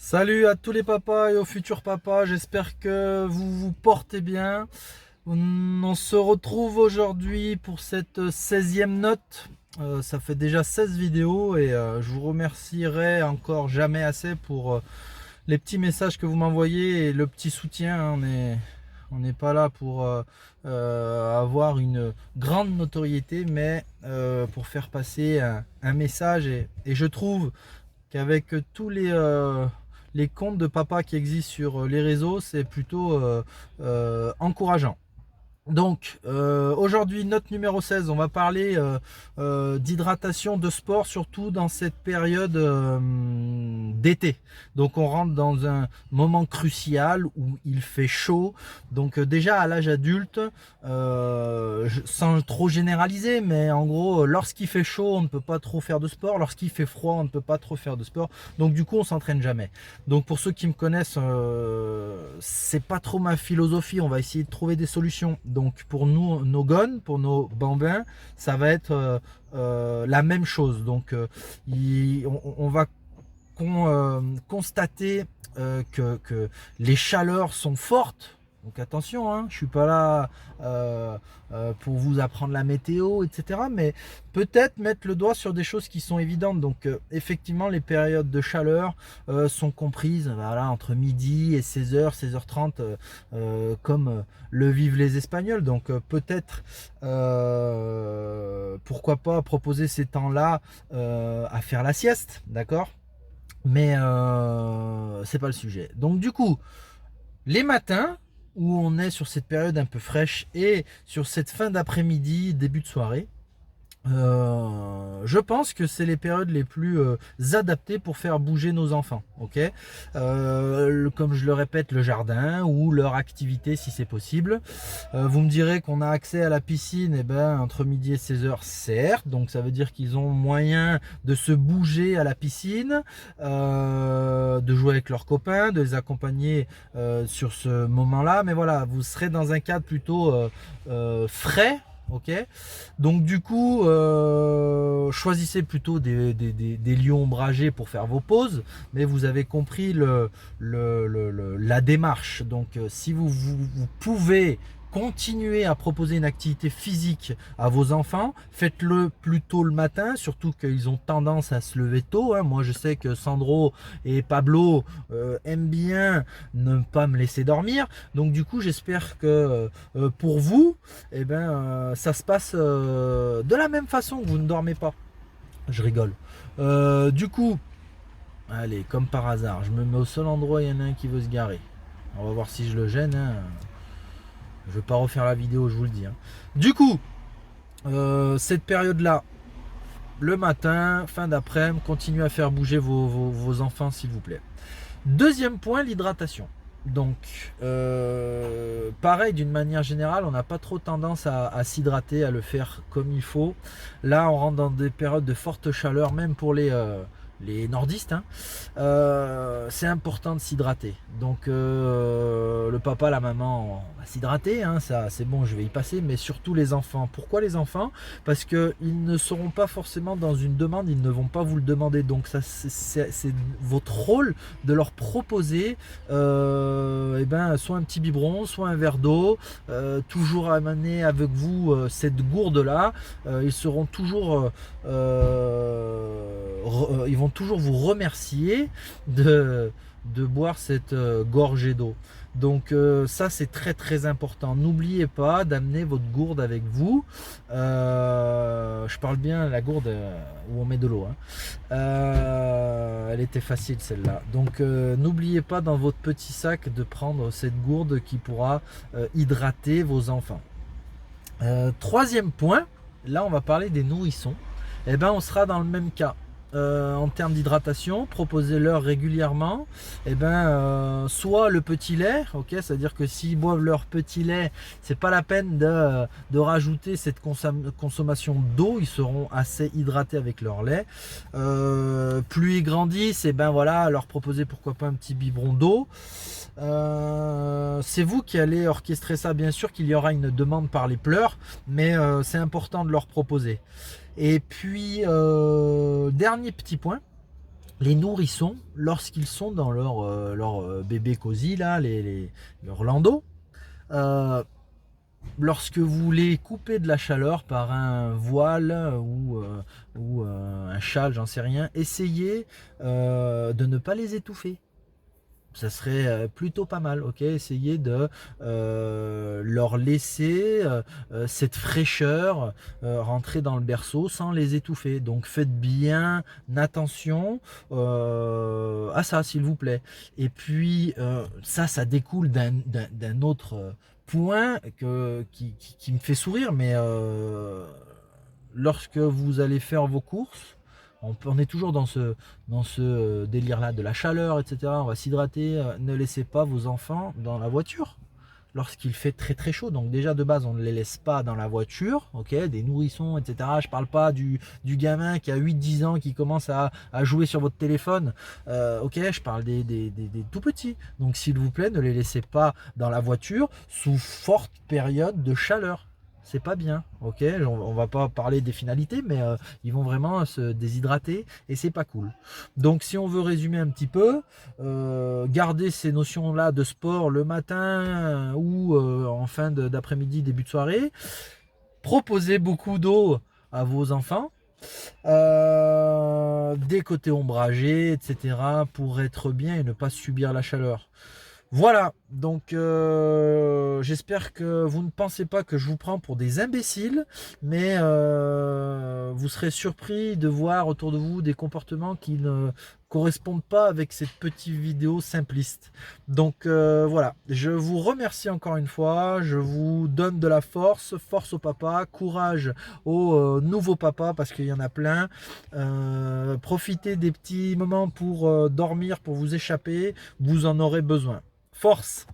Salut à tous les papas et aux futurs papas, j'espère que vous vous portez bien. On se retrouve aujourd'hui pour cette 16e note. Ça fait déjà 16 vidéos et je vous remercierai encore jamais assez pour les petits messages que vous m'envoyez et le petit soutien. On n'est pas là pour avoir une grande notoriété, mais pour faire passer un message. Et je trouve qu'avec tous les comptes de papa qui existent sur les réseaux, c'est plutôt encourageant. Donc aujourd'hui, note numéro 16, on va parler d'hydratation, de sport, surtout dans cette période d'été. Donc on rentre dans un moment crucial où il fait chaud. Donc déjà à l'âge adulte, sans trop généraliser, mais en gros, lorsqu'il fait chaud, on ne peut pas trop faire de sport. Lorsqu'il fait froid, on ne peut pas trop faire de sport. Donc du coup, on s'entraîne jamais. Donc pour ceux qui me connaissent, c'est pas trop ma philosophie. On va essayer de trouver des solutions. Donc pour nous, nos gones, pour nos bambins, ça va être la même chose. Donc on va constater que les chaleurs sont fortes. Donc attention, hein, je suis pas là pour vous apprendre la météo, etc. Mais peut-être mettre le doigt sur des choses qui sont évidentes. Donc effectivement, les périodes de chaleur sont comprises voilà, entre midi et 16h, 16h30, comme le vivent les Espagnols. Donc peut-être, pourquoi pas proposer ces temps-là à faire la sieste, d'accord? Mais c'est pas le sujet. Donc du coup, les matins où on est sur cette période un peu fraîche et sur cette fin d'après-midi, début de soirée, je pense que c'est les périodes les plus adaptées pour faire bouger nos enfants, ok. Comme je le répète, le jardin ou leur activité si c'est possible. Vous me direz qu'on a accès à la piscine et ben, entre midi et 16h, certes, donc ça veut dire qu'ils ont moyen de se bouger à la piscine, de jouer avec leurs copains, de les accompagner sur ce moment-là, mais voilà, vous serez dans un cadre plutôt frais. Ok, donc du coup, choisissez plutôt des lieux ombragés pour faire vos pauses, mais vous avez compris la démarche. Donc si vous pouvez continuer à proposer une activité physique à vos enfants, faites-le plutôt le matin, surtout qu'ils ont tendance à se lever tôt, hein. Moi je sais que Sandro et Pablo aiment bien ne pas me laisser dormir, donc du coup j'espère que pour vous, eh ben, ça se passe de la même façon que vous ne dormez pas. Je rigole. Du coup, allez, comme par hasard, je me mets au seul endroit, il y en a un qui veut se garer. On va voir si je le gêne, hein. Je ne vais pas refaire la vidéo, je vous le dis, hein. Du coup, cette période-là, le matin, fin d'après-midi, continuez à faire bouger vos enfants, s'il vous plaît. Deuxième point, l'hydratation. Donc, pareil, d'une manière générale, on n'a pas trop tendance à s'hydrater, à le faire comme il faut. Là, on rentre dans des périodes de forte chaleur, même pour les nordistes, hein. C'est important de s'hydrater. Donc le papa, la maman, on va s'hydrater, hein, ça c'est bon, je vais y passer, mais surtout les enfants. Pourquoi les enfants? Parce qu'ils ne seront pas forcément dans une demande, ils ne vont pas vous le demander. Donc ça c'est votre rôle de leur proposer eh ben, soit un petit biberon, soit un verre d'eau, toujours amener avec vous cette gourde là. Ils seront toujours ils vont toujours vous remercier de boire cette gorgée d'eau. Donc ça c'est très très important. N'oubliez pas d'amener votre gourde avec vous. Je parle bien la gourde où on met de l'eau, hein. Elle était facile celle-là. Donc n'oubliez pas dans votre petit sac de prendre cette gourde qui pourra hydrater vos enfants. Troisième point, là on va parler des nourrissons. Eh ben, on sera dans le même cas. En termes d'hydratation, proposez-leur régulièrement soit le petit lait, ok, c'est-à-dire que s'ils boivent leur petit lait, c'est pas la peine de rajouter cette consommation d'eau, ils seront assez hydratés avec leur lait. Plus ils grandissent, et ben voilà, leur proposer pourquoi pas un petit biberon d'eau. C'est vous qui allez orchestrer ça, bien sûr qu'il y aura une demande par les pleurs, mais c'est important de leur proposer. Et puis dernier petit point, les nourrissons, lorsqu'ils sont dans leur bébé cosy, là, leur landau, euh, lorsque vous les coupez de la chaleur par un voile ou un châle, j'en sais rien, essayez de ne pas les étouffer. Ça serait plutôt pas mal, ok? Essayez de leur laisser cette fraîcheur rentrer dans le berceau sans les étouffer. Donc faites bien attention à ça, s'il vous plaît. Et puis ça découle d'un autre point qui me fait sourire, mais lorsque vous allez faire vos courses, on est toujours dans ce délire-là de la chaleur, etc. On va s'hydrater. Ne laissez pas vos enfants dans la voiture lorsqu'il fait très très chaud. Donc déjà de base, on ne les laisse pas dans la voiture, ok, des nourrissons, etc. Je parle pas du gamin qui a 8-10 ans qui commence à jouer sur votre téléphone, ok, je parle des tout petits. Donc s'il vous plaît, ne les laissez pas dans la voiture sous forte période de chaleur. C'est pas bien, ok, on va pas parler des finalités, mais ils vont vraiment se déshydrater et c'est pas cool. Donc si on veut résumer un petit peu, garder ces notions là de sport le matin ou en fin d'après-midi, début de soirée, proposer beaucoup d'eau à vos enfants, des côtés ombragés, etc. pour être bien et ne pas subir la chaleur. Voilà, donc j'espère que vous ne pensez pas que je vous prends pour des imbéciles, mais vous serez surpris de voir autour de vous des comportements qui ne correspondent pas avec cette petite vidéo simpliste. Donc voilà, je vous remercie encore une fois, je vous donne de la force, force au papa, courage aux nouveaux papas parce qu'il y en a plein. Profitez des petits moments pour dormir, pour vous échapper, vous en aurez besoin. Force!